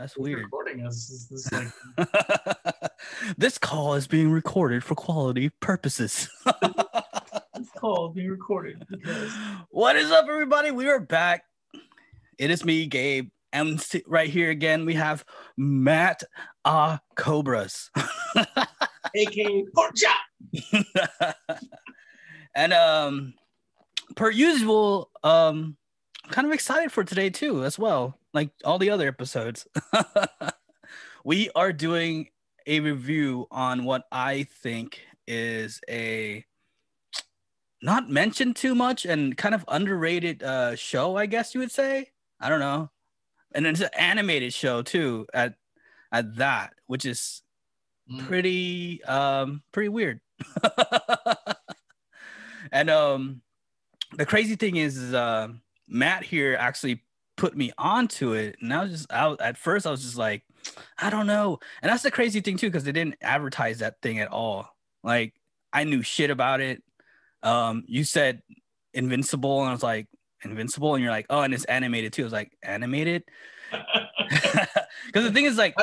That's Who's weird. recording us? Is this like This call is being recorded for quality purposes. this call is being recorded because What is up, everybody? We are back. It is me, Gabe. And right here again, we have Matt Cobras. aka pork chop. And per usual, kind of excited for today too, as well, like all the other episodes. We are doing a review on what I think is a not mentioned too much and kind of underrated show, I guess you would say. I don't know. And it's an animated show too at that, which is pretty weird. And the crazy thing is Matt here actually put me onto it, and at first I was just like, I don't know. And that's the crazy thing too, because they didn't advertise that thing at all. Like, I knew shit about it. You said Invincible, and I was like, Invincible, and you're like, oh, and it's animated too. I was like, animated? Because the thing is, like,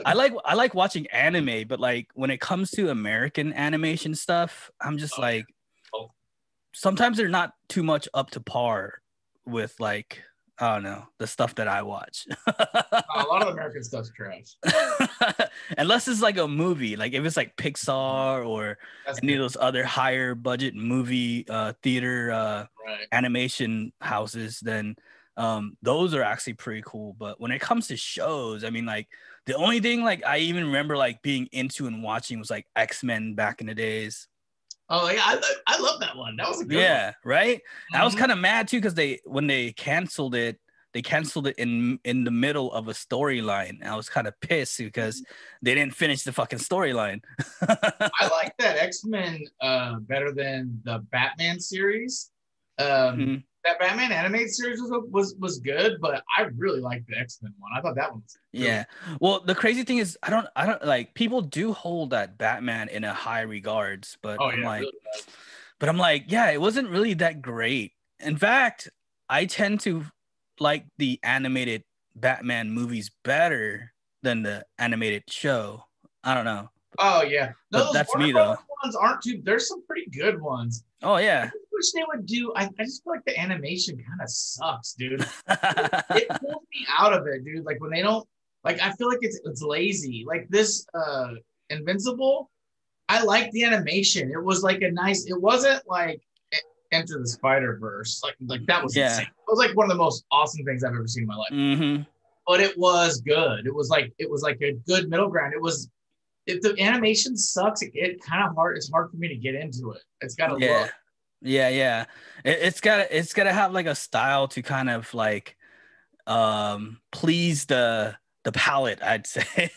I like watching anime, but like when it comes to American animation stuff, I'm just sometimes they're not too much up to par with, like, I don't know, the stuff that I watch. A lot of American stuff's trash. Unless it's like a movie, like if it's like Pixar or any of those other higher budget movie theater animation houses, then those are actually pretty cool. But when it comes to shows, I mean, like, the only thing like I even remember like being into and watching was like X-Men back in the days. Oh yeah, I love that one. That was a good one. Right. Mm-hmm. I was kind of mad too because when they canceled it in the middle of a storyline. I was kind of pissed because they didn't finish the fucking storyline. I like that X-Men better than the Batman series. That Batman animated series was good, but I really liked the X-Men one. I thought that one was good. Yeah. Well, the crazy thing is, I don't like, people do hold that Batman in a high regards, but I'm like, yeah, it wasn't really that great. In fact, I tend to like the animated Batman movies better than the animated show. I don't know. Oh yeah, no, but that's me though. Ones aren't too. There's some pretty good ones. Oh yeah. I wish they would do. I just feel like the animation kind of sucks, dude. It pulls me out of it, dude. Like when they don't. Like I feel like it's lazy. Like this Invincible, I like the animation. It was like a nice. It wasn't like Enter the Spider-Verse. Like that was insane. It was like one of the most awesome things I've ever seen in my life. Mm-hmm. But it was good. It was like a good middle ground. It was. If the animation sucks, it kind of hard. It's hard for me to get into it. It's got to look. Yeah. It's gotta have like a style to kind of like please the palette, I'd say.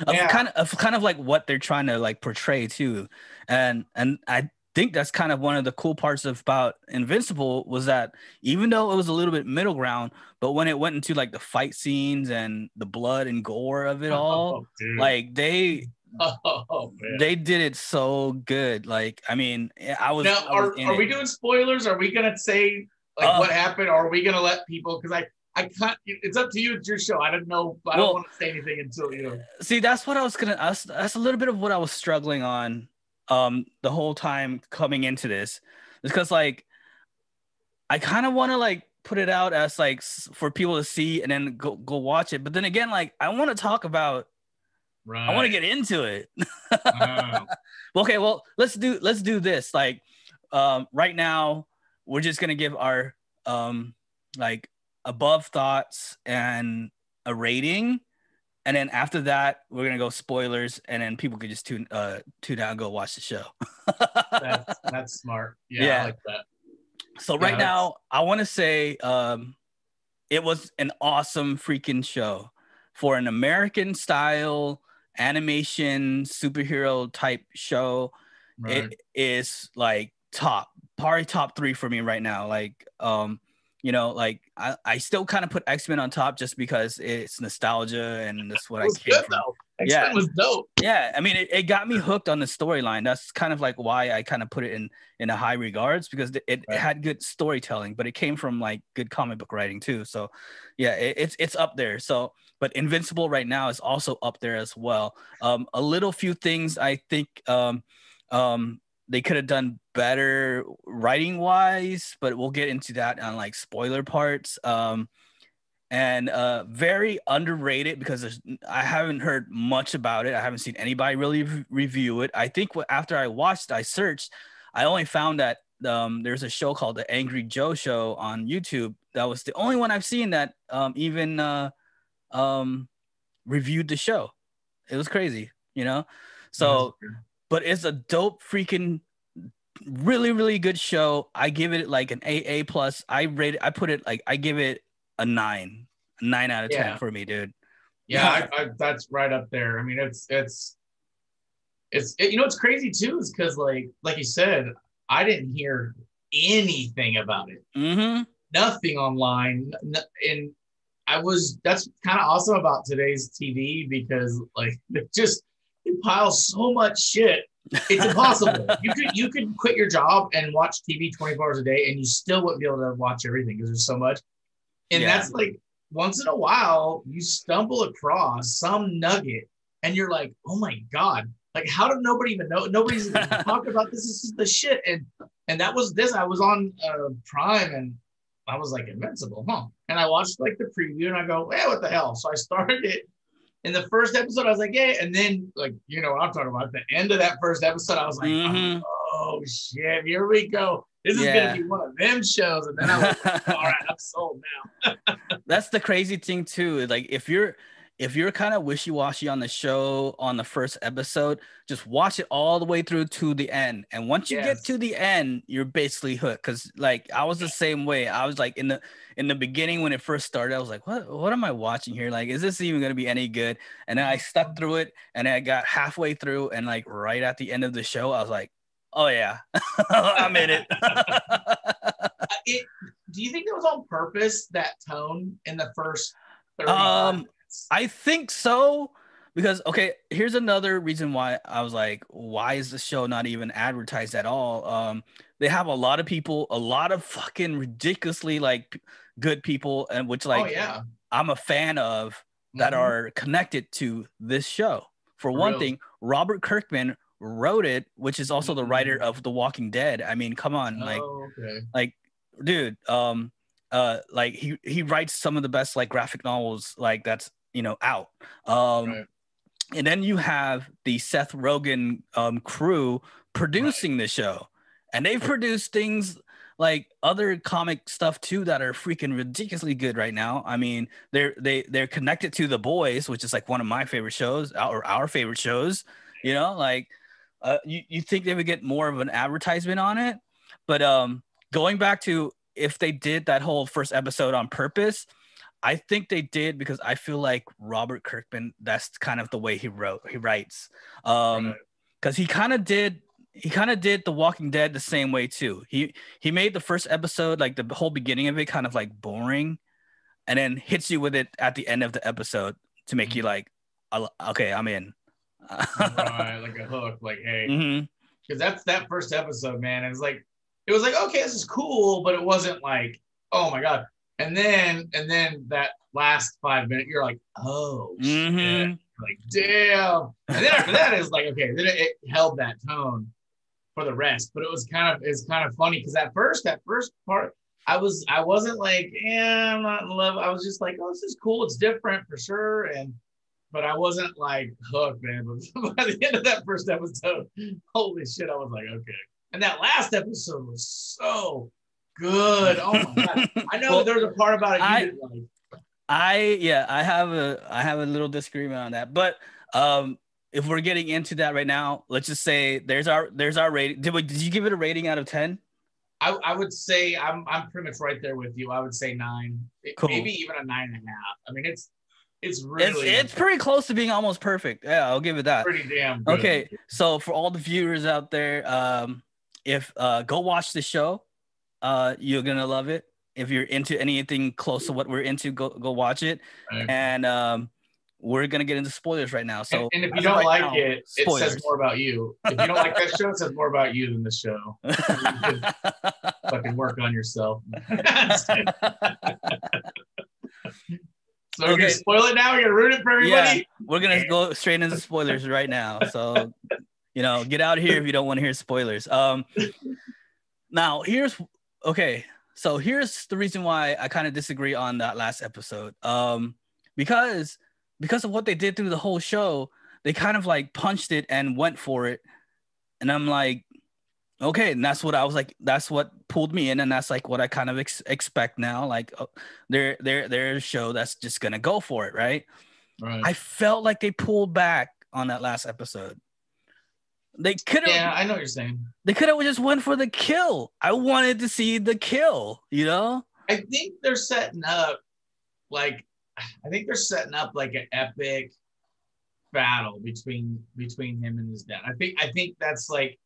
kind of like what they're trying to like portray too. And I think that's kind of one of the cool parts about Invincible was that even though it was a little bit middle ground, but when it went into like the fight scenes and the blood and gore of it all, like they did it so good. Like, I mean, I was. Now, are we doing spoilers? Are we gonna say like what happened? Or are we gonna let people? Because I can't. It's up to you. It's your show. I don't know. I don't want to say anything until you know. See, that's what I was gonna. That's a little bit of what I was struggling on. The whole time coming into this is because like I kind of want to like put it out as like for people to see and then go watch it, but then again, like I want to talk about, I want to get into it. Okay, well, let's do this. Like right now we're just gonna give our like above thoughts and a rating. And then after that, we're gonna go spoilers, and then people could just tune out and go watch the show. that's smart. Yeah, I like that. So right now, I want to say it was an awesome freaking show for an American style animation superhero type show. Right. It is like probably top 3 for me right now. Like like I still kind of put X-Men on top just because it's nostalgia and that's what It I was came good from. though. Yeah. X-Men was dope. Yeah, I mean, it got me hooked on the storyline. That's kind of like why I kind of put it in a high regards, because it Right. had good storytelling, but it came from like good comic book writing too. So, yeah, it's up there. So, but Invincible right now is also up there as well. A little few things I think they could have done better writing wise, but we'll get into that on like spoiler parts. And very underrated because I haven't heard much about it. I haven't seen anybody really review it. I think after I watched, I searched, I only found that there's a show called The Angry Joe Show on YouTube. That was the only one I've seen that even um, reviewed the show. It was crazy, you know? So, but it's a dope freaking really, really good show. I give it like an AA plus. I put it like, I give it a 9 out of 10 for me, dude. Yeah, that's right up there. I mean, it's it's crazy too, is because like you said, I didn't hear anything about it. Mm-hmm. Nothing online, and that's kind of awesome about today's TV, because like it piles so much shit. It's impossible. You could quit your job and watch TV 24 hours a day, and you still wouldn't be able to watch everything because there's so much. And that's like, once in a while you stumble across some nugget and you're like, oh my God, like how did nobody even know? Nobody's talking about this. This is the shit. And that was this. I was on Prime and I was like, Invincible, huh? And I watched like the preview and I go, hey, what the hell? So I started it. In the first episode, I was like, yeah. And then, like, you know what I'm talking about. At the end of that first episode, I was like, oh shit, here we go. This is gonna be one of them shows. And then I was like, all right, I'm sold now. That's the crazy thing too. Like if you're kind of wishy-washy on the show on the first episode, just watch it all the way through to the end. And once you get to the end, you're basically hooked. Cause like I was the same way. I was like in the beginning when it first started, I was like, what am I watching here? Like, is this even gonna be any good? And then I stuck through it and I got halfway through, and like right at the end of the show, I was like, oh yeah, I'm in it. Do you think it was on purpose, that tone in the first 35 minutes? I think so, because okay, here's another reason why I was like, why is the show not even advertised at all? They have a lot of people, a lot of fucking ridiculously like good people, and which like I'm a fan of, that are connected to this show. For one thing, Robert Kirkman wrote it, which is also the writer of The Walking Dead. I mean, come on, like dude, like he writes some of the best like graphic novels like that's out. And then you have the Seth Rogen crew producing the show, and they've produced things like other comic stuff too that are freaking ridiculously good right now. I mean, they're connected to The Boys, which is like one of my favorite shows, or our favorite shows. Like you think they would get more of an advertisement on it, but going back to if they did that whole first episode on purpose, I think they did, because I feel like Robert Kirkman, that's kind of the way he writes. Because he kind of did The Walking Dead the same way too. He made the first episode, like the whole beginning of it, kind of like boring, and then hits you with it at the end of the episode to make you like, okay, I'm in. Right, like a hook, like, hey, because that's that first episode, man. It was like, okay, this is cool, but it wasn't like, oh my God. And then that last 5 minutes, you're like, oh shit, like damn. And then after that, it's like, okay, then it held that tone for the rest. But it's kind of funny, because that first part, I wasn't like, yeah, I'm not in love. I was just like, oh, this is cool, it's different for sure. But I wasn't like hooked, man. But by the end of that first episode, holy shit, I was like, okay. And that last episode was so good. Oh my God. I know there's a part about it you didn't like. I have a little disagreement on that. But if we're getting into that right now, let's just say there's our rating. Did you give it a rating out of 10? I would say I'm pretty much right there with you. I would say 9. Cool. Maybe even a 9.5. I mean, it's really it's pretty close to being almost perfect. Yeah, I'll give it that. Pretty damn good. Okay, so for all the viewers out there, if go watch the show, you're gonna love it. if you're into anything close to what we're into, go watch it. Right. And we're gonna get into spoilers right now. So and if you as of don't right like now, it, it says spoilers. more about you. If you don't like that show, it says more about you than the show. You should fucking work on yourself. So we're gonna Okay. spoil it now. We're gonna ruin it for everybody. Yeah, we're gonna go straight into spoilers right now. So, get out of here if you don't want to hear spoilers. Now okay. So here's the reason why I kind of disagree on that last episode. Because of what they did through the whole show, they kind of like punched it and went for it, and I'm like, okay, and that's what I was like. That's what pulled me in, and that's like what I kind of expect now. Like, they're a show that's just gonna go for it, right? Right. I felt like they pulled back on that last episode. They could have. Yeah, I know what you're saying. They could have just went for the kill. I wanted to see the kill. I think they're setting up like an epic battle between him and his dad. I think that's like,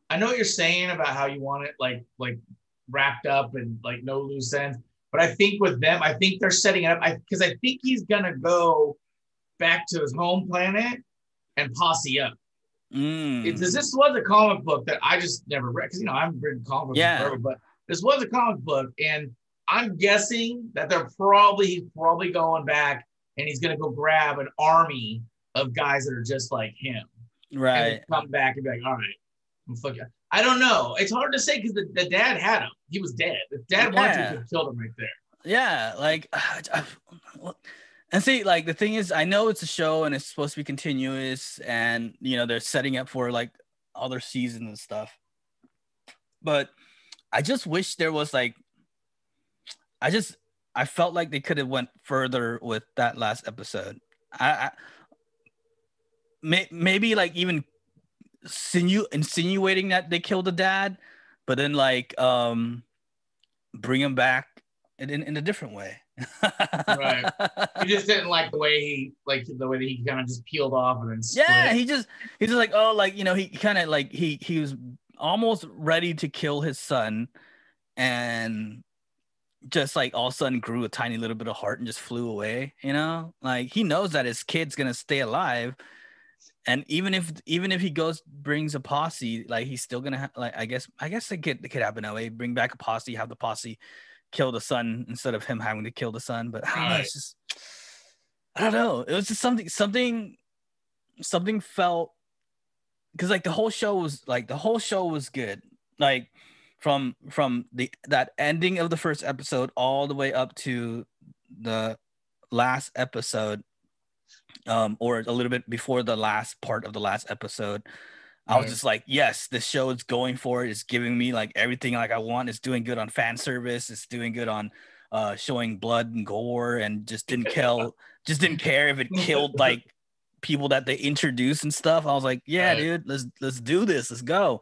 I know what you're saying about how you want it like wrapped up and like no loose ends. But I think with them, I think they're setting it up because I think he's gonna go back to his home planet and posse up. This was a comic book that I just never read because I haven't read comic books forever, but this was a comic book, and I'm guessing that he's probably going back and he's gonna go grab an army of guys that are just like him, right? And come back and be like, all right, I'm fucking. I don't know. It's hard to say because the dad had him. He was dead. The dad wanted to, he could have killed him right there. Yeah, like, and see, like the thing is, I know it's a show and it's supposed to be continuous, and they're setting up for like other seasons and stuff. But I just wish there was like, I felt like they could have went further with that last episode. Maybe like even insinuating that they killed the dad, but then like bring him back in a different way. Right. You just didn't like the way he kind of just peeled off and then split. Yeah, he's just like, oh, like he kind of like he was almost ready to kill his son, and just like all of a sudden grew a tiny little bit of heart and just flew away. Like he knows that his kid's gonna stay alive, and even if he brings a posse, like he's still gonna like I guess it could happen that way. Bring back a posse, have the posse kill the son instead of him having to kill the son. But I don't know. It's just, I don't know. It was just something felt, because like the whole show was good. Like from that ending of the first episode all the way up to the last episode, or a little bit before the last part of the last episode. I was just like, yes, this show is going for it. It's giving me like everything like I want. It's doing good on fan service. It's doing good on showing blood and gore, and just didn't care if it killed like people that they introduced and stuff. I was like, yeah, dude, let's do this. Let's go.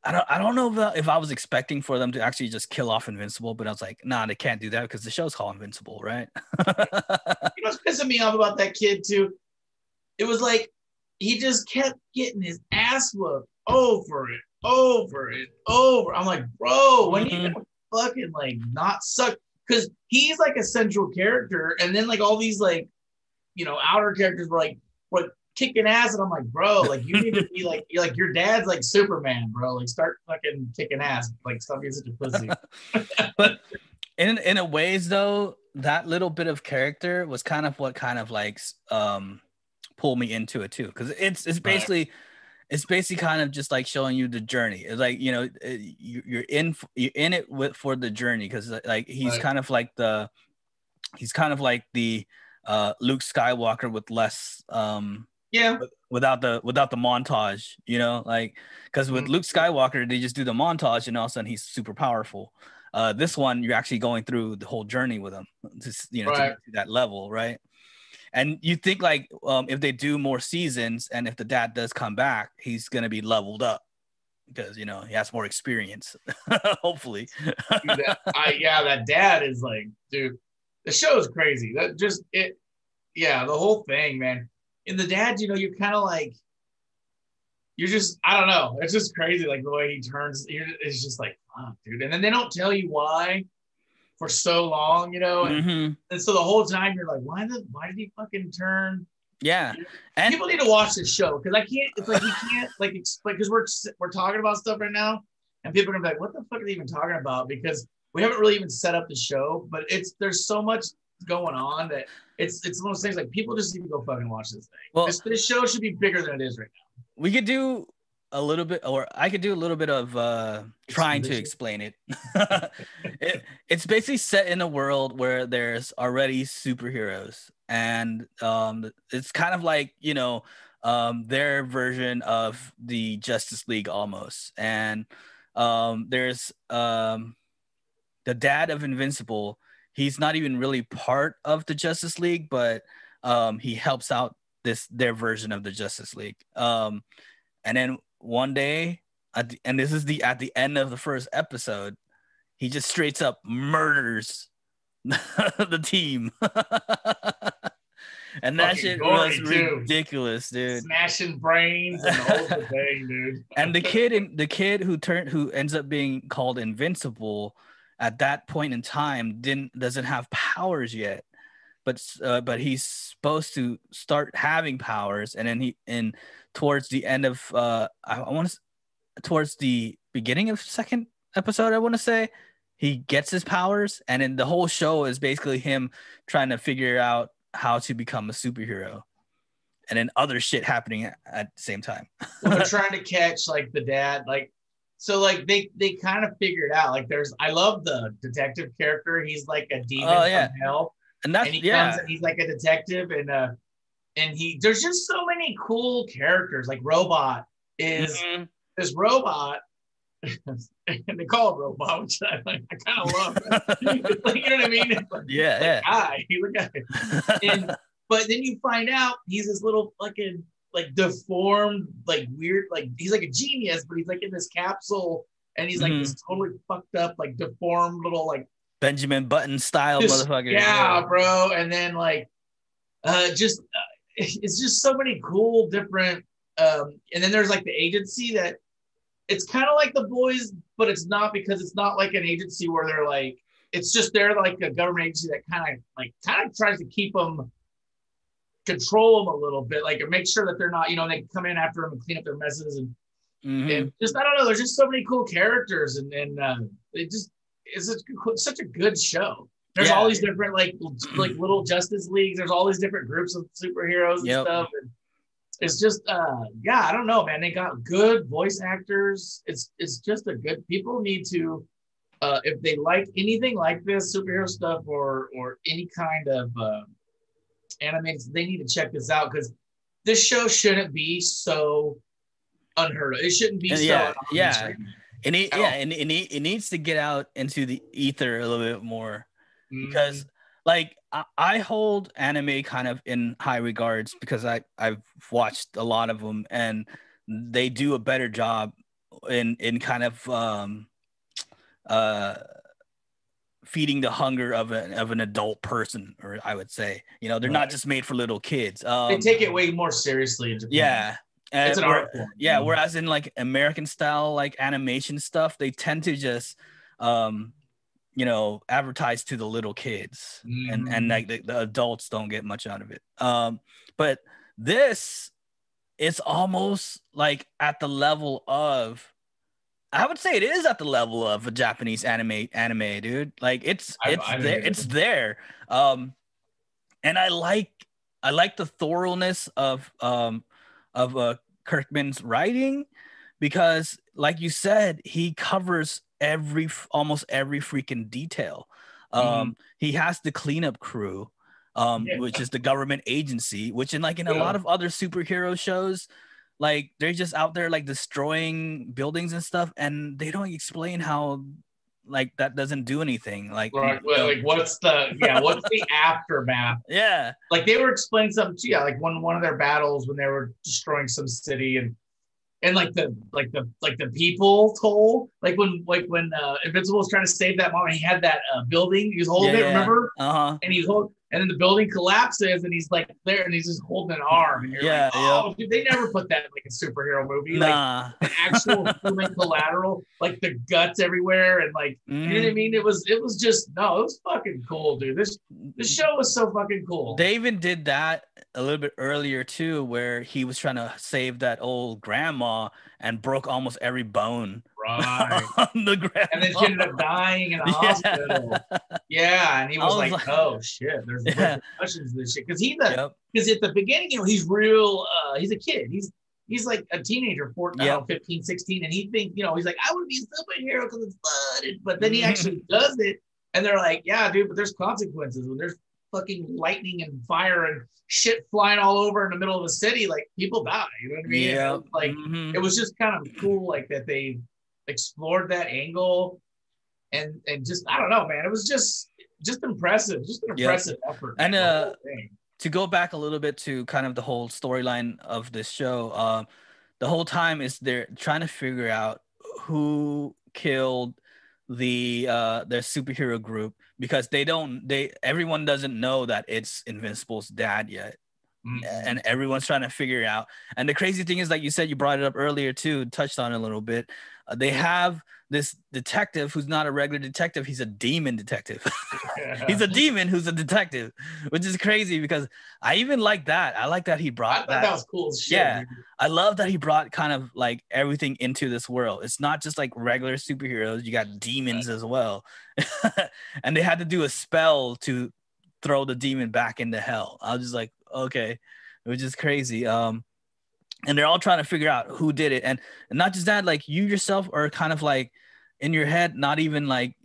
I don't know if I was expecting for them to actually just kill off Invincible, but I was like, nah, they can't do that because the show's called Invincible, right? What's pissing me off about that kid too? It was like he just kept getting his ass whooped over and over and over. I'm like, bro, when you gonna fucking like not suck? Because he's like a central character, and then like all these like outer characters were like kicking ass, and I'm like, bro, like you need to be like your dad's like Superman, bro. Like start fucking kicking ass. Like stop being such a pussy. But in a ways though, that little bit of character was kind of what like pull me into it too, because it's basically kind of just like showing you the journey. It's like you're in it for the journey, because like he's kind of like the Luke Skywalker with less without the montage, like, because with Luke Skywalker they just do the montage and all of a sudden he's super powerful. This one you're actually going through the whole journey with him to get to that level, right? And you think like if they do more seasons and if the dad does come back, he's gonna be leveled up because he has more experience. Hopefully. That dad is like, dude, the show is crazy. That just the whole thing, man. And the dad, you're kind of like, you're just, I don't know. It's just crazy, like the way he turns. It's just like, fuck, dude. And then they don't tell you why for so long, Mm-hmm. and so the whole time you're like, why did he fucking turn? Yeah, and People need to watch this show because I can't. It's like we can't like explain because we're talking about stuff right now, and people are gonna be like, "What the fuck are they even talking about?" Because we haven't really even set up the show, but there's so much going on that it's one of those things like people just need to go fucking watch this thing. well, This show should be bigger than it is right now. we could do a little bit, or I could do a little bit of trying to explain it. It's basically set in a world where there's already superheroes, and it's kind of like their version of the Justice League almost. And there's the dad of Invincible. He's not even really part of the Justice League, but he helps out their version of the Justice League. And then one day, and this is at the end of the first episode, he just straight up murders the team. And that shit was ridiculous, dude. Smashing brains and the whole thing, dude. And the kid who ends up being called Invincible at that point in time doesn't have powers yet, but he's supposed to start having powers. And then towards the end of towards the beginning of second episode, I want to say, he gets his powers, and then the whole show is basically him trying to figure out how to become a superhero, and then other shit happening at the same time. Well, they're trying to catch like the dad, like so like they kind of figured out like I love the detective character. He's like a demon from hell, and he comes and he's like a detective, and there's just so many cool characters. Like Robot is this robot. And they call him Robot, which I kind of love. It's like, you know what I mean? It's like, guy, look at him. But then you find out he's this little fucking like deformed, like weird, like he's like a genius, but he's like in this capsule, and he's like this totally fucked up, like deformed little like Benjamin Button style motherfucker. Yeah, bro. And then like, it's just so many cool different. And then there's like the agency that. It's kind of like The Boys, but it's not, because it's not like an agency where they're like, it's just they're like a government agency that kind of tries to control them a little bit, like make sure that they're not, they come in after them and clean up their messes and just, I don't know, there's just so many cool characters and it's such a good show. There's all these different like little Justice Leagues. There's all these different groups of superheroes and stuff. And it's just, I don't know, man. They got good voice actors. It's just people need to, if they like anything like this, superhero stuff or any kind of animated, they need to check this out, because this show shouldn't be so unheard of. It shouldn't be It needs to get out into the ether a little bit more, because like I hold anime kind of in high regards, because I've watched a lot of them, and they do a better job in kind of feeding the hunger of an adult person, or I would say, they're not just made for little kids. They take it way more seriously in Japan. Yeah. It's an art form. Yeah, whereas in like American style like animation stuff, they tend to just advertise to the little kids, and like the adults don't get much out of it. But this is almost like at the level of, I would say it is at the level of a Japanese anime, dude. Like it's there. And I like the thoroughness of Kirkman's writing, because like you said, he covers almost every freaking detail. He has the cleanup crew, which is the government agency, which in a lot of other superhero shows, like they're just out there like destroying buildings and stuff, and they don't explain how like that doesn't do anything. Like, what's the aftermath? Yeah, like they were explaining something too. Yeah, like one of their battles when they were destroying some city, and like the people toll, like when Invincible was trying to save that mom, he had that building, he was holding it, remember? And and then the building collapses, and he's like there, and he's just holding an arm, and you're like, Yeah, oh, yep. dude, they never put that in like a superhero movie, like Nah. an actual human collateral, like the guts everywhere, and like you know what I mean? It was just no, it was fucking cool, dude. This show was so fucking cool. They even did that a little bit earlier too, where he was trying to save that old grandma and broke almost every bone Right. on the grandma. And then she ended up dying in a hospital. Yeah, and he was like, "Oh shit, there's repercussions to this shit." Because because at the beginning, he's real. He's a kid. He's like a teenager, 14, 15, 16, and he thinks, he's like, "I want to be a superhero because it's fun." But then he actually does it, and they're like, "Yeah, dude, but there's consequences when there's fucking lightning and fire and shit flying all over in the middle of the city. Like people die. You know what I mean?" Yeah. Like it was just kind of cool, like that they explored that angle, and just I don't know, man. It was just impressive, just an impressive effort. Man. And to go back a little bit to kind of the whole storyline of this show, the whole time is they're trying to figure out who killed their superhero group, because everyone doesn't know that it's Invincible's dad yet. And everyone's trying to figure it out. And the crazy thing is, like you said, you brought it up earlier too, touched on it a little bit. They have this detective who's not a regular detective. He's a demon detective. He's a demon who's a detective, which is crazy because I even like that. I like that he brought that was cool as shit. Yeah, dude. I love that he brought kind of like everything into this world. It's not just like regular superheroes. You got demons as well. And they had to do a spell to throw the demon back into hell. I was just like, okay, which is crazy. And they're all trying to figure out who did it. And not just that, like you yourself are kind of like in your head, not even like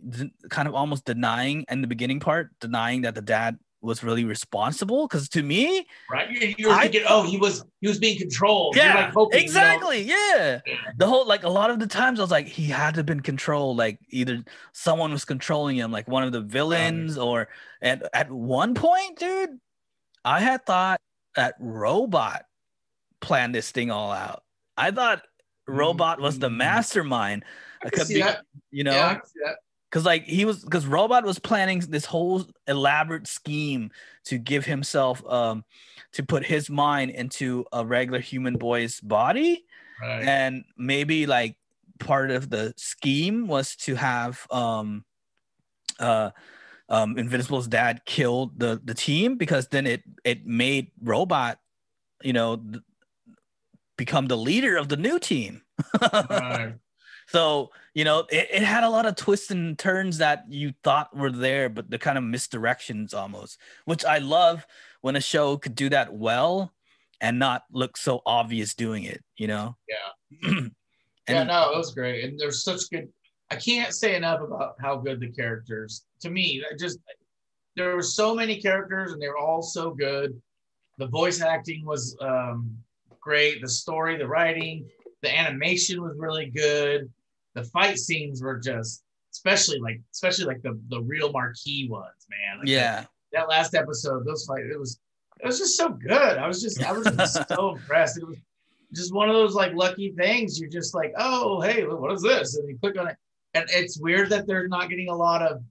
kind of almost denying in the beginning part, denying that the dad was really responsible. Because to me, right, you were thinking, oh, he was being controlled. Yeah, you're like hoping, exactly. Yeah, the whole, like a lot of the times I was like, he had to have been controlled. Like either someone was controlling him, like one of the villains, or at one point, dude, I had thought that Robot planned this thing all out. I thought Robot was the mastermind. I can see that. Yeah, I can see that. Because Robot was planning this whole elaborate scheme to give himself to put his mind into a regular human boy's body. Right. And maybe like part of the scheme was to have Invincible's dad kill the team, because then it made Robot, become the leader of the new team. Right. So, it had a lot of twists and turns that you thought were there, but the kind of misdirections almost, which I love when a show could do that well and not look so obvious doing it, Yeah. Yeah, no, it was great. And there's such good, I can't say enough about how good the characters, to me, there were so many characters and they were all so good. The voice acting was great. The story, the writing, the animation was really good. The fight scenes were just, especially like the real marquee ones, man. Like that last episode, those fights, it was just so good. I was just so impressed. It was just one of those like lucky things. You're just like, oh, hey, what is this? And you click on it, and it's weird that they're not getting a lot of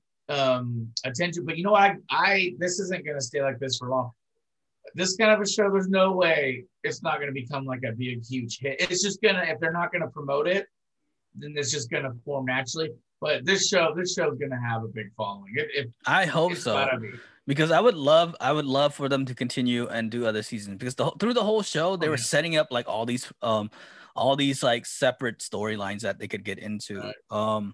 attention. But I this isn't gonna stay like this for long. This kind of a show, there's no way it's not going to become like a big, huge hit. It's just gonna, if they're not going to promote it, then it's just going to form naturally. But this show's going to have a big following. I hope so, because I would love for them to continue and do other seasons, because through the whole show they were setting up like all these like separate storylines that they could get into. Right.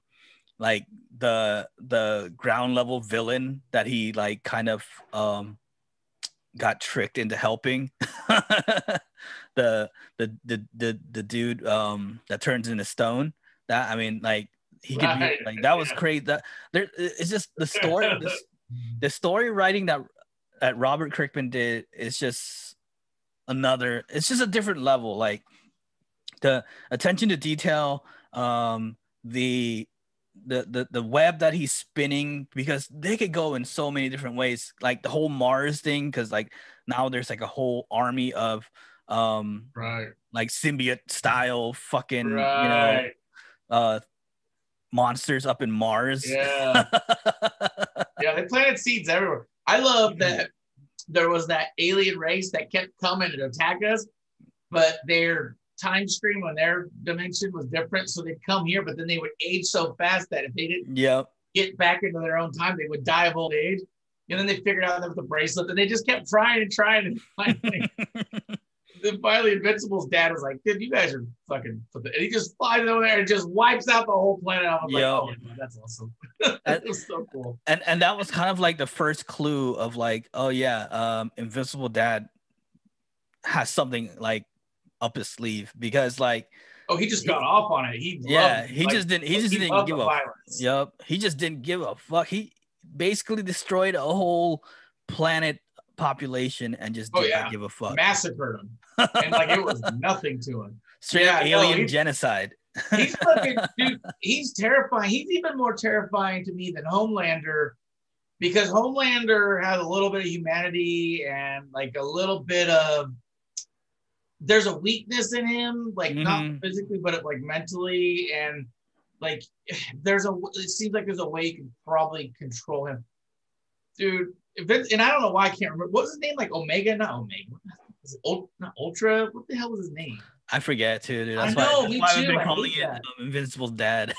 Like the ground level villain that he like kind of got tricked into helping. the dude that turns into stone. That, I mean, like he could be like, that was crazy. That there, it's just the story. The story writing that Robert Kirkman did is just it's just a different level. Like the attention to detail, the web that he's spinning, because they could go in so many different ways, like the whole Mars thing, because like now there's like a whole army of like symbiote style fucking monsters up in Mars. Yeah. Yeah, they planted seeds everywhere. I love that there was that alien race that kept coming to attack us, but their time stream on their dimension was different. So they'd come here, but then they would age so fast that if they didn't get back into their own time, they would die of old age. And then they figured out that with the bracelet, and they just kept trying and trying. And finally, Invincible's dad was like, dude, you guys are fucking. And he just flies over there and just wipes out the whole planet. I was like, oh, man, that's awesome. That was so cool. And that was kind of like the first clue of like, oh, yeah, Invincible Dad has something like up his sleeve, because like, oh, he just got off on it. He just didn't give a fuck. He just didn't give a fuck. He basically destroyed a whole planet population and just did not give a fuck. Massacred him. And like it was nothing to him. Straight up alien genocide. He's fucking, dude, he's terrifying. He's even more terrifying to me than Homelander, because Homelander had a little bit of humanity and like a little bit of, there's a weakness in him, like not physically, but like mentally, and like it seems like there's a way you can probably control him, dude. And I don't know why I can't remember what was his name, like Omega, not Omega, was it not Ultra? What the hell was his name? I forget too, dude. That's why I've been calling it Invincible's dad.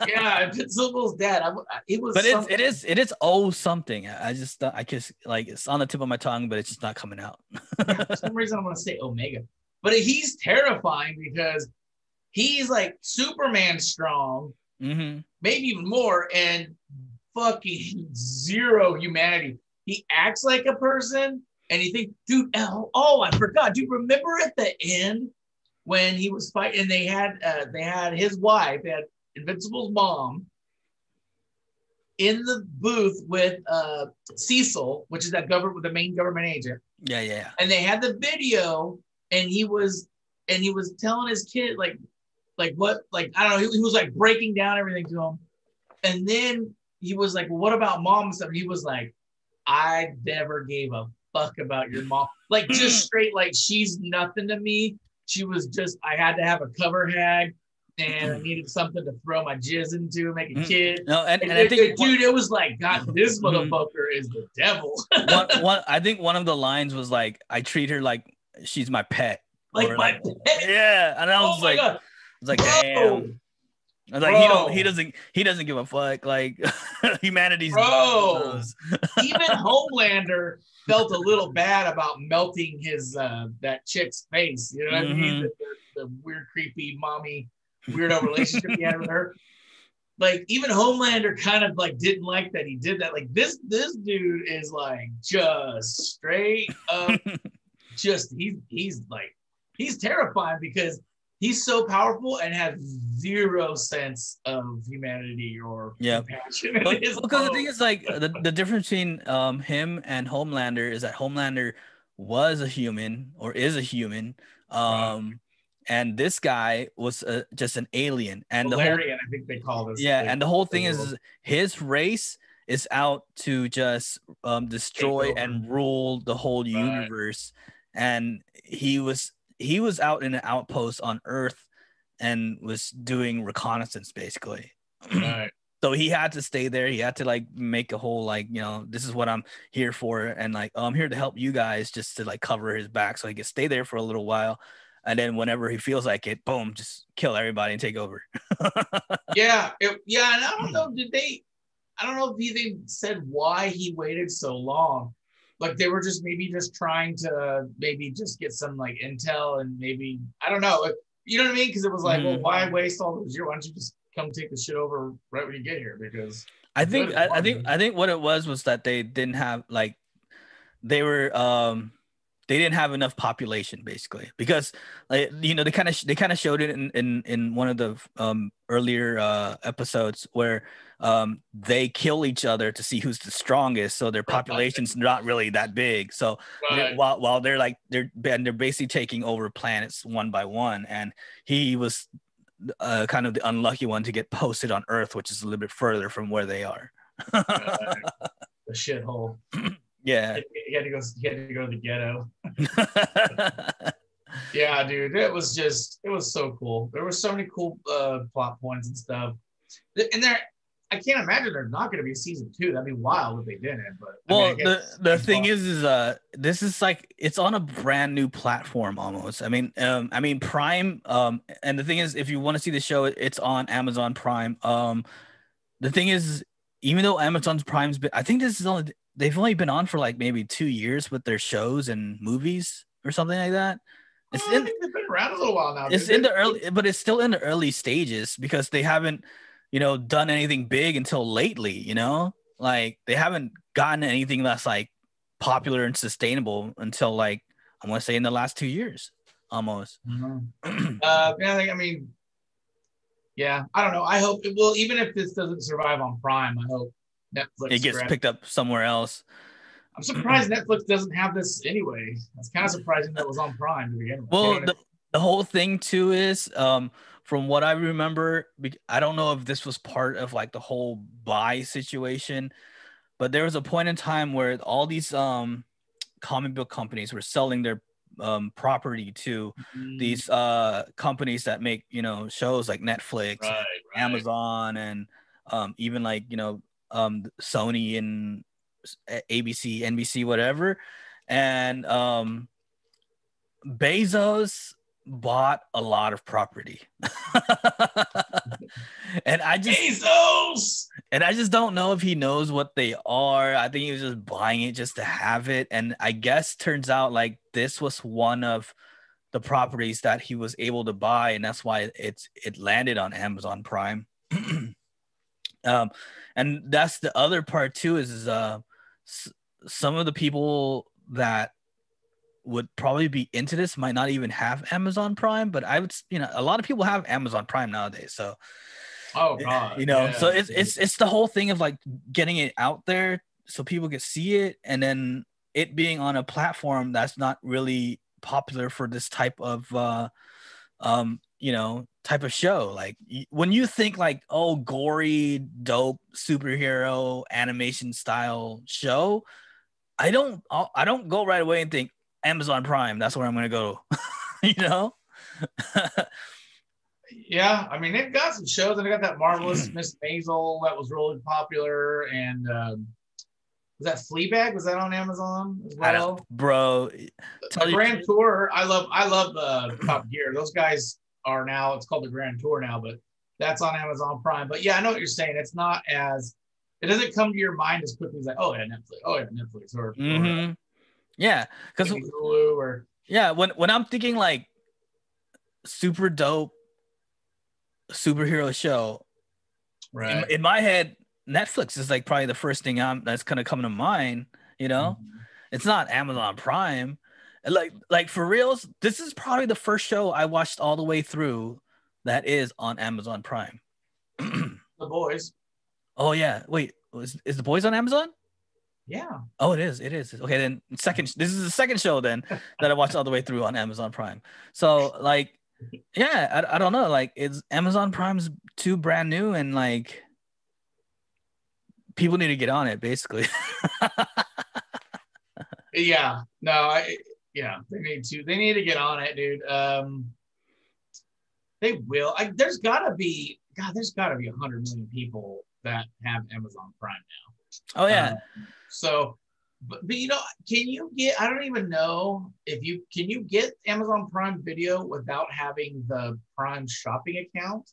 Yeah, Invincible's dad. It was, but it is something. I just like it's on the tip of my tongue, but it's just not coming out. For some reason, I want to say Omega. But he's terrifying because he's like Superman strong, maybe even more, and fucking zero humanity. He acts like a person, and you think, dude, oh, I forgot. Dude, remember at the end when he was fighting, and they had his wife, they had Invincible's mom, in the booth with Cecil, which is the main government agent. Yeah. And they had the video. And he was telling his kid like what, like I don't know, he was like breaking down everything to him, and then he was like, well, what about mom and stuff? And he was like, I never gave a fuck about your mom, like just straight, like she's nothing to me. She was just, I had to have a cover hag, and I needed something to throw my jizz into, make a kid. No, and I think, dude, it was like, God, this motherfucker is the devil. I think one of the lines was like, I treat her like she's my pet. Like my pet. Yeah. And I was like, damn. I was like, he doesn't give a fuck. Like humanity's even Homelander felt a little bad about melting his that chick's face. You know what I mean? The weird, creepy mommy weirdo relationship he had with her. Like even Homelander kind of like didn't like that he did that. Like this dude is like just straight up. Just he's terrifying because he's so powerful and has zero sense of humanity or compassion. Because the thing is, like the difference between him and Homelander is that Homelander was a human or is a human, and this guy was just an alien. And Valerian, I think they call this. Yeah, and the whole thing is his race is out to just destroy and rule the whole universe. And he was out in an outpost on Earth and was doing reconnaissance basically. Right. So he had to stay there. He had to like make a whole like, you know, this is what I'm here for, and like I'm here to help you guys, just to like cover his back so he could stay there for a little while, and then whenever he feels like it, boom, just kill everybody and take over. And I don't know, I don't know if they said why he waited so long. Like they were just trying to just get some like intel, and maybe, I don't know, you know what I mean? Because it was like, well, why waste all those years? Why don't you just come take the shit over right when you get here? Because I think what it was that they didn't have like they didn't have enough population basically, because like, you know, they kind of showed it in one of the earlier episodes where they kill each other to see who's the strongest, so their population's not really that big. So while they're basically taking over planets one by one, and he was kind of the unlucky one to get posted on Earth, which is a little bit further from where they are. The shithole. Yeah, he had to go to the ghetto. Yeah, dude, it was so cool. There were so many cool plot points and stuff. And I can't imagine there's not going to be a season 2. That'd be wild if they didn't. But Well, I mean, I guess the thing is this is like it's on a brand new platform almost. I mean Prime. And the thing is, if you want to see the show, it's on Amazon Prime. The thing is, even though Amazon's Prime's been, I think this is only they've only been on for like maybe 2 years with their shows and movies or something like that. I think they've been around a little while now. It's in the early, but it's still in the early stages because they haven't, done anything big until lately. Like they haven't gotten anything that's like popular and sustainable until like I want to say in the last 2 years, almost. I mean, yeah, I don't know. I hope it will. Even if this doesn't survive on Prime, I hope Netflix it gets picked up somewhere else. I'm surprised Netflix doesn't have this anyway. It's kind of surprising that it was on Prime to begin with. Well, the whole thing too is, from what I remember, I don't know if this was part of like the whole buy situation, but there was a point in time where all these comic book companies were selling their property to these companies that make shows like Netflix, right. Amazon, and even like Sony and ABC, NBC, whatever. And Bezos bought a lot of property. And I just don't know if he knows what they are. I think he was just buying it just to have it. And I guess turns out like this was one of the properties that he was able to buy, and that's why it landed on Amazon Prime. And that's the other part too is some of the people that would probably be into this might not even have Amazon Prime, but I would, a lot of people have Amazon Prime nowadays. So, oh God, so it's the whole thing of like getting it out there so people can see it, and then it being on a platform that's not really popular for this type of, type of show. Like when you think like, oh, gory, dope superhero animation style show, I don't go right away and think Amazon Prime, that's where I'm gonna go. Yeah, I mean they've got some shows, and they got that Marvelous Miss Maisel that was really popular, and was that Fleabag? Was that on Amazon as well? Bro, the Grand Tour. I love Top Gear. Those guys are now. It's called the Grand Tour now, but that's on Amazon Prime. But yeah, I know what you're saying. It's not as it doesn't come to your mind as quickly as like, oh yeah, Netflix. Oh yeah, Netflix or yeah, because Hulu or when I'm thinking like super dope superhero show, right? In my head, Netflix is like probably the first thing that's kind of coming to mind. It's not Amazon Prime. Like for reals, this is probably the first show I watched all the way through that is on Amazon Prime. The Boys. Oh yeah, wait, is The Boys on Amazon? Yeah. Oh, it is. Okay, then this is the second show then that I watched all the way through on Amazon Prime. So like, yeah, I don't know. Like, it's Amazon Prime's too brand new, and like people need to get on it, basically. Yeah. No, they need to get on it, dude. They will. There's gotta be 100 million people that have Amazon Prime now. Oh yeah. So, but can you get? I don't even know if can you get Amazon Prime Video without having the Prime Shopping account?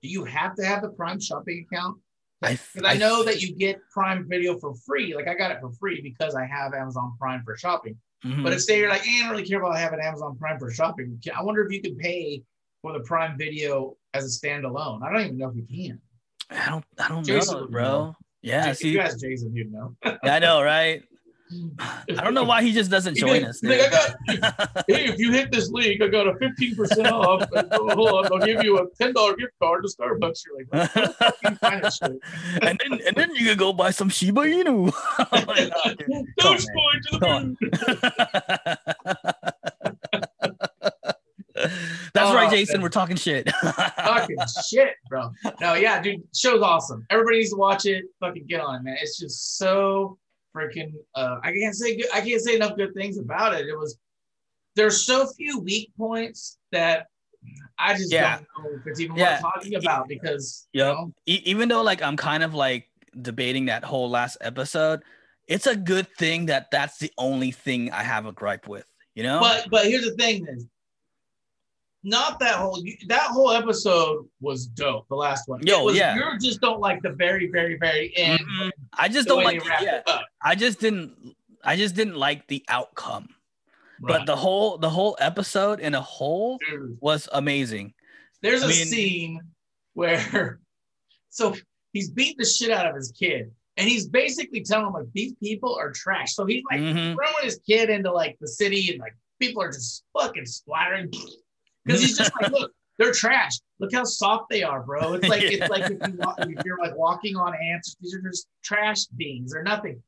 Do you have to have the Prime Shopping account? Because I know that you get Prime Video for free. Like I got it for free because I have Amazon Prime for shopping. Mm-hmm. But if you're like, I don't really care about having Amazon Prime for shopping, I wonder if you could pay for the Prime Video as a standalone. I don't even know if you can. I don't know, bro. Yeah, if you ask Jason, you'd know. Yeah, I know, right? I don't know why he just doesn't join us. Hey, if you hit this link, I got a 15% off. Hold on, I'll give you a $10 gift card to Starbucks. You're like, what fucking kind of shit? and then you can go buy some Shiba Inu. Like, don't spoil to the That's right, Jason. We're talking shit. Talking shit, bro. No, yeah, dude. Show's awesome. Everybody needs to watch it. Fucking get on it, man. It's just so freaking. I can't say enough good things about it. There's so few weak points that I just Yeah. don't know if it's even worth Yeah. talking about because Yep. Even though like I'm kind of like debating that whole last episode, it's a good thing that that's the only thing I have a gripe with, you know? But here's the thing is not that whole episode was dope. The last one, it Yo, was yeah. you just don't like the very very very end. Mm-hmm. I just The don't way like they wrapped it up. I just didn't like the outcome. Right. But the whole episode in a whole Dude, was amazing. there's a scene where so he's beating the shit out of his kid. And he's basically telling him like these people are trash. So he's like throwing his kid into like the city and like people are just fucking splattering because he's just like, look, they're trash. Look how soft they are, bro. It's like it's like if you're like walking on ants, these are just trash beings. They're nothing.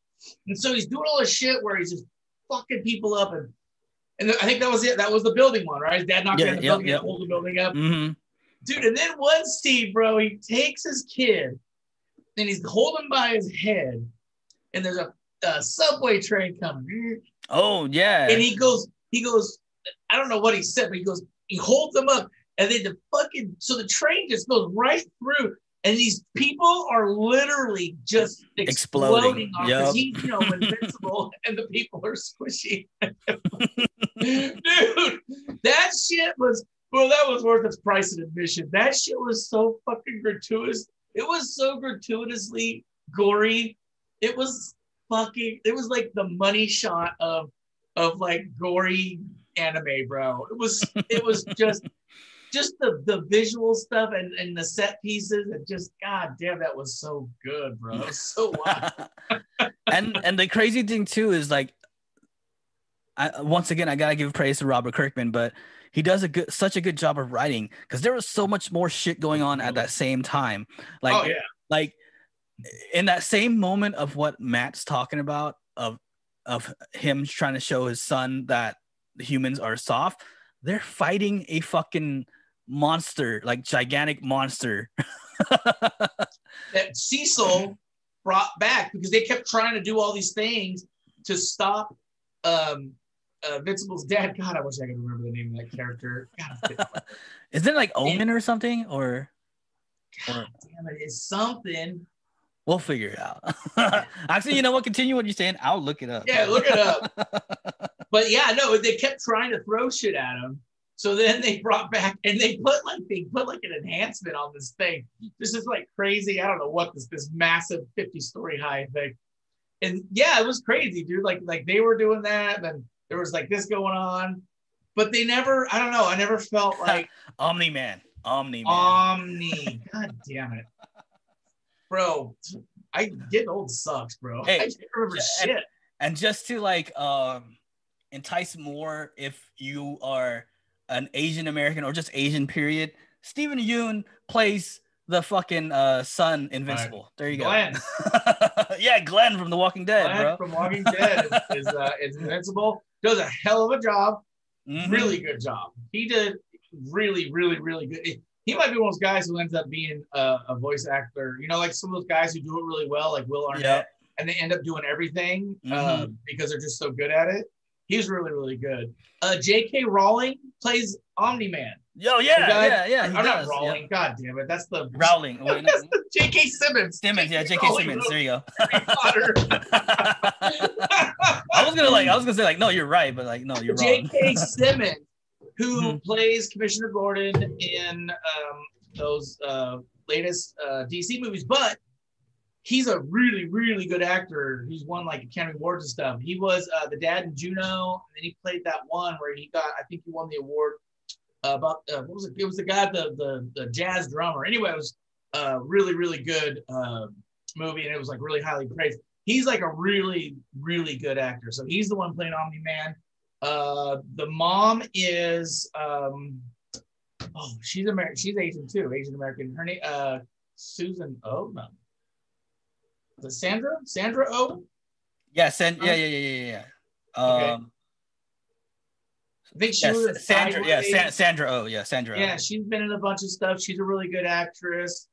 And so he's doing all this shit where he's just fucking people up and I think that was it. That was the building one, right? His dad knocked down the building and pulled the building up. Dude, and then one scene, bro, he takes his kid and he's holding by his head, and there's a subway train coming. Oh yeah. And he goes, I don't know what he said, but he holds them up, and then so the train just goes right through, and these people are literally just exploding off because he's, invincible, and the people are squishy. Dude, that shit was, well, that was worth its price of admission. That shit was so fucking gratuitous. It was so gratuitously gory. It was like the money shot of like gory anime, bro. It was just the visual stuff and the set pieces and just god damn, that was so good, bro. It was so wild. and the crazy thing too is like, once again I gotta give praise to Robert Kirkman, but he does such a good job of writing because there was so much more shit going on at that same time. Like, like in that same moment of what Matt's talking about of him trying to show his son that humans are soft, they're fighting a fucking monster, like gigantic monster. That Cecil brought back because they kept trying to do all these things to stop Invincible's dad. God, I wish I could remember the name of that character. God, is it like Omen or something? Or damn it, it's something. We'll figure it out. Actually, you know what? Continue what you're saying. I'll look it up. Yeah, look it up. But yeah, no, they kept trying to throw shit at him. So then they brought back and they put like an enhancement on this thing. This is like crazy. I don't know what this massive 50-story high thing. And yeah, it was crazy, dude. Like they were doing that, and there was like this going on, but they never. I don't know. I never felt like Omni-Man. God damn it, bro. I getting old sucks, bro. Hey, I can't remember shit. And just to like entice more, if you are an Asian American or just Asian period, Steven Yeun plays the fucking son Invincible. Right. There you Glenn. Go. Yeah, Glenn from The Walking Dead, Glenn from Walking Dead is Invincible. Does a hell of a job. Really good job. He did really, really, really good. He might be one of those guys who ends up being a voice actor. You know, like some of those guys who do it really well, like Will Arnett, and they end up doing everything because they're just so good at it. He's really, really good. J.K. Rowling plays Omni-Man. Yo, yeah. I'm not Rowling. Yep. God damn it. That's the Rowling. That's the J.K. Simmons. J.K. Simmons. There you go. I was gonna say like, no, you're right, but like, no, you're wrong. J.K. Simmons, who plays Commissioner Gordon in those latest DC movies, but he's a really, really good actor. He's won like Academy Awards and stuff. He was the dad in Juno, and then he played that one where I think he won the award about what was it? It was the guy, the jazz drummer. Anyway, it was a really, really good movie, and it was like really highly praised. He's like a really, really good actor. So he's the one playing Omni-Man. The mom is she's American. She's Asian too, Asian American. Her name Susan Oh no. The Sandra Oh? Yeah, yeah. Okay. I think she was Sandra. Yeah, Sandra Oh. Yeah, Sandra. Yeah, she's been in a bunch of stuff. She's a really good actress.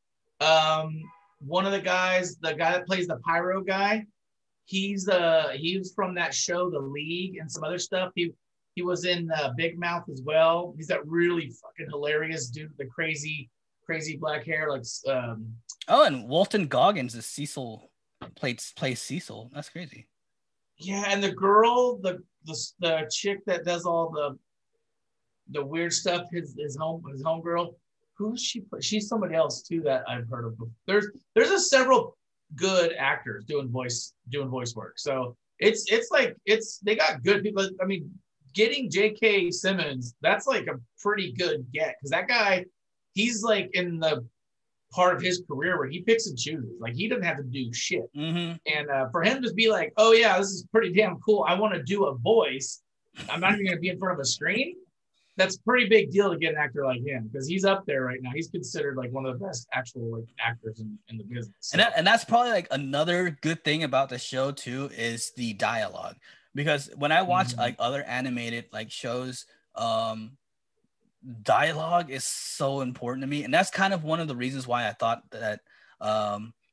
One of the guys, the guy that plays the pyro guy, he was from that show, The League, and some other stuff. He was in Big Mouth as well. He's that really fucking hilarious dude with the crazy black hair. Like, Oh, and Walton Goggins is Cecil, plays Cecil. That's crazy. yeah, and the girl, the chick that does all the weird stuff, his homegirl, who is she? She's somebody else too that I've heard of. There's a several good actors doing voice work. So it's like they got good people. I mean, getting J.K. Simmons, that's like a pretty good get, because that guy, he's like in the part of his career where he picks and chooses. Like, he doesn't have to do shit. Mm-hmm. And for him to be like, oh yeah, this is pretty damn cool, I want to do a voice, I'm not even going to be in front of a screen. That's a pretty big deal to get an actor like him, because he's up there right now. He's considered like one of the best actual like actors in the business. So. And that's probably like another good thing about the show too, is the dialogue. Because when I watch like other animated like shows, dialogue is so important to me, and that's kind of one of the reasons why I thought that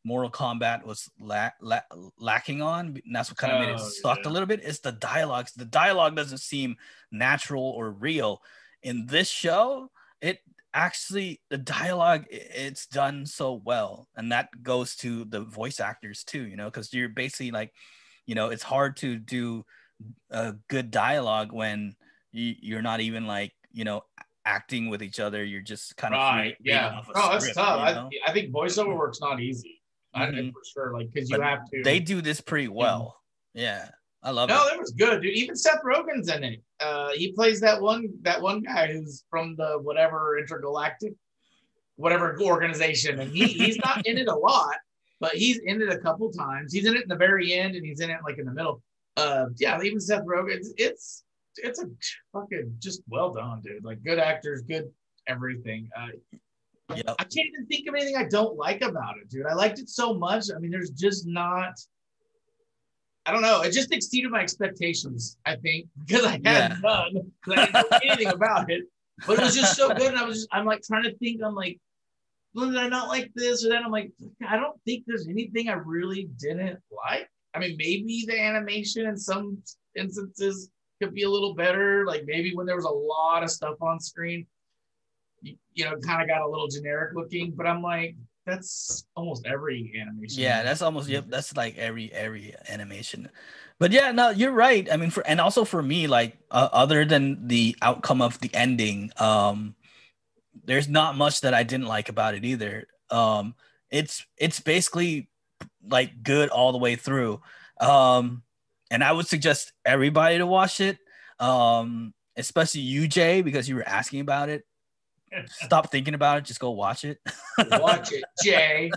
Mortal Kombat was lacking on, and that's what kind of made it sucked a little bit. Is the dialogue. The dialogue doesn't seem natural or real. In this show, it actually, the dialogue, it's done so well, and that goes to the voice actors too, you know, because you're basically like, you know, it's hard to do a good dialogue when you're not even like, you know, acting with each other. You're just kind of right, yeah. Oh, that's tough. You know? I think voiceover work's not easy. I think for sure, like, because you have to. They do this pretty well. Yeah, I love it. No, that was good, dude. Even Seth Rogen's in it. He plays that one guy who's from the whatever intergalactic, whatever organization, and he's not in it a lot, but he's in it a couple times. He's in it in the very end, and he's in it like in the middle. Yeah, even Seth Rogen, it's a fucking just well done, dude. Like, good actors, good everything. Yep. I can't even think of anything I don't like about it, dude. I liked it so much. I mean, there's just not. I don't know. It just exceeded my expectations, I think, because I had none. Because I didn't know anything about it. But it was just so good. And I'm like trying to think. I'm like, well, did I not like this or that? I'm like, I don't think there's anything I really didn't like. I mean, maybe the animation in some instances could be a little better. Like, maybe when there was a lot of stuff on screen, you know, kind of got a little generic looking. But I'm like, that's almost every animation. Yeah, that's almost, yep, that's like every animation. But yeah, no, you're right. I mean, and also for me, like, other than the outcome of the ending, there's not much that I didn't like about it either. It's basically like good all the way through. And I would suggest everybody to watch it, especially you, Jay, because you were asking about it. Stop thinking about it. Just go watch it. Watch it, Jay.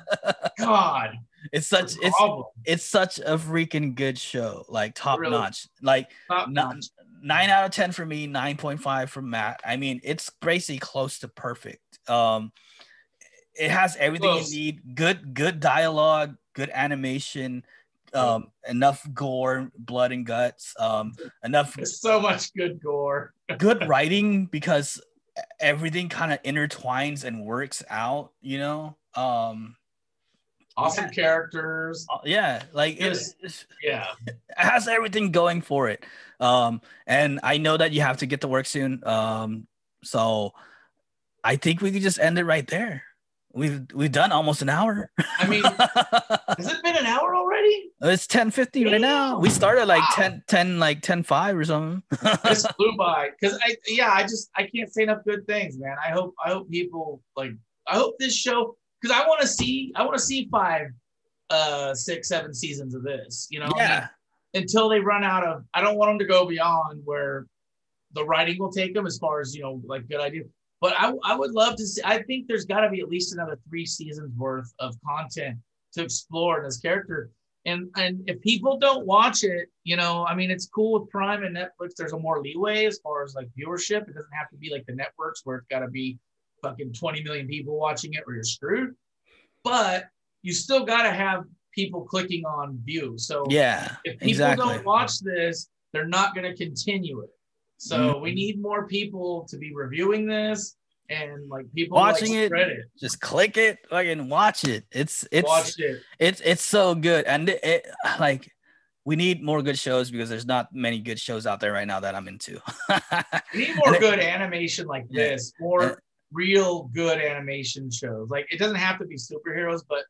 God, it's such a freaking good show. Like, top notch. Like, top notch. 9 out of 10 for me. 9.5 from Matt. I mean, it's basically close to perfect. It has everything you need. Good dialogue. Good animation. Enough gore, blood and guts. Enough. There's so much good gore. Good writing, because everything kind of intertwines and works out, you know. Awesome characters. Yeah, like it has everything going for it. And I know that you have to get to work soon. So I think we could just end it right there. We've done almost an hour. I mean, has it been an hour already? It's 10:50 right now. We started like 10:05 or something. This flew by, because I can't say enough good things, man. I hope people like. I hope this show, because I want to see 5, 6, 7 seasons of this. You know, yeah. Until they run out of. I don't want them to go beyond where the writing will take them, as far as, you know, like, good idea. But I would love to see. I think there's got to be at least another 3 seasons worth of content to explore in this character. And if people don't watch it, you know, I mean, it's cool with Prime and Netflix. There's a more leeway as far as like viewership. It doesn't have to be like the networks where it's got to be fucking 20 million people watching it or you're screwed. But you still got to have people clicking on view. So yeah, if people don't watch this, they're not going to continue it. So we need more people to be reviewing this, and like people watching it. Just click it, like, and watch it. It's watch it. It's so good, and it like, we need more good shows because there's not many good shows out there right now that I'm into. We need more good animation like this, more and, real good animation shows. Like it doesn't have to be superheroes, but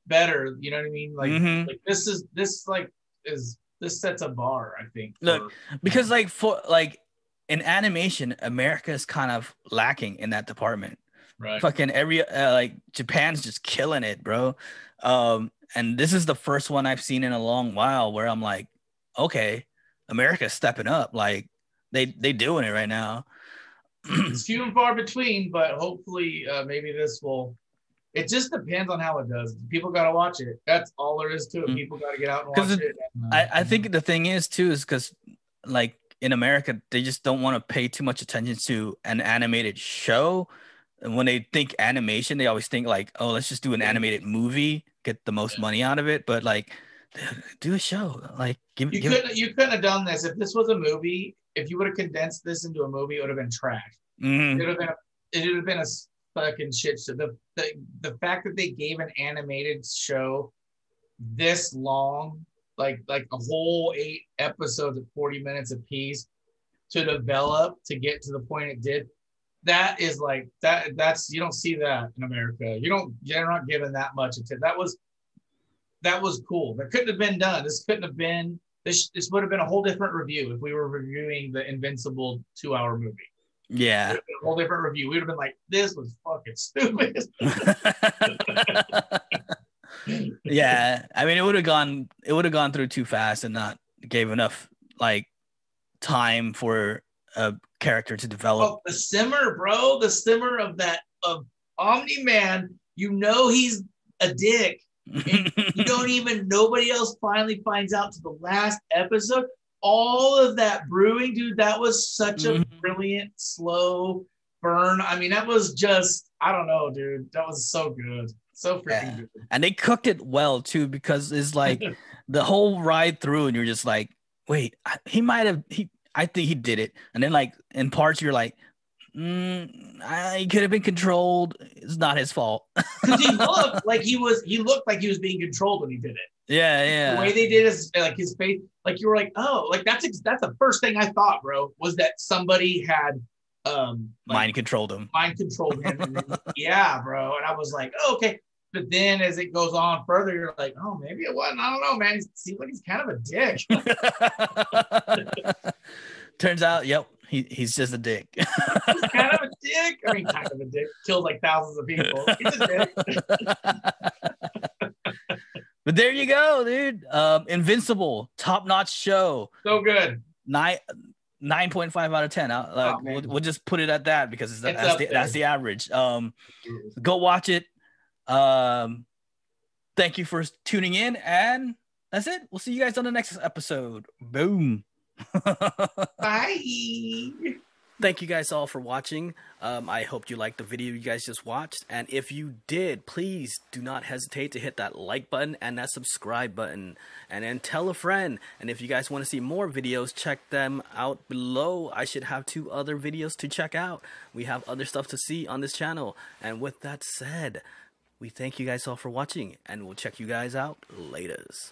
better. You know what I mean? Like this sets a bar, I think. Look, because like for like in animation, America is kind of lacking in that department. Right. Fucking every like Japan's just killing it, bro. And this is the first one I've seen in a long while where I'm like, okay, America's stepping up. Like they doing it right now. It's few and far between, but hopefully maybe this will. It just depends on how it does. People got to watch it. That's all there is to it. People got to get out and watch it. I think the thing is too is because like in America they just don't want to pay too much attention to an animated show. And when they think animation, they always think like, oh, let's just do an animated movie, get the most money out of it. But like, do a show. Like, you couldn't have done this if this was a movie. If you would have condensed this into a movie, it would have been trash. It would have been a fucking shit show. The fact that they gave an animated show this long, like a whole 8 episodes of 40 minutes a piece to develop to get to the point it did. That is like that's you don't see that in America. You're not given that much attention. That was cool. That couldn't have been done. This couldn't have been this would have been a whole different review if we were reviewing the Invincible 2-hour movie. Yeah. A whole different review. We would have been like, this was fucking stupid. Yeah. I mean it would have gone through too fast and not gave enough like time for a character to develop. Oh, the simmer, bro. The simmer of Omni-Man, he's a dick. And nobody else finally finds out to the last episode. All of that brewing, dude, that was such a brilliant, slow burn. I mean, that was just, I don't know, dude. That was so good. So freaking good. And they cooked it well, too, because it's like the whole ride through, and you're just like, wait, I think he did it. And then, like, in parts, you're like, he could have been controlled. It's not his fault. Because he looked like he was being controlled when he did it. Yeah. The way they did is like his face, like you were like, oh, like that's the first thing I thought, bro, was that somebody had mind controlled him. And then, yeah, bro. And I was like, oh, okay. But then as it goes on further, you're like, oh, maybe it wasn't. I don't know, man. He seems like he's kind of a dick. Turns out, yep, he's just a dick. He's kind of a dick. I mean, kind of a dick. Killed like thousands of people. He's a dick. But there you go, dude. Invincible, top-notch show. So good. 9.5 out of 10. We'll just put it at that because that's the average. Go watch it. Thank you for tuning in, and that's it. We'll see you guys on the next episode. Boom. Bye. Thank you guys all for watching. I hope you liked the video you guys just watched. And if you did, please do not hesitate to hit that like button and that subscribe button. And then tell a friend. And if you guys want to see more videos, check them out below. I should have 2 other videos to check out. We have other stuff to see on this channel. And with that said, we thank you guys all for watching. And we'll check you guys out laters.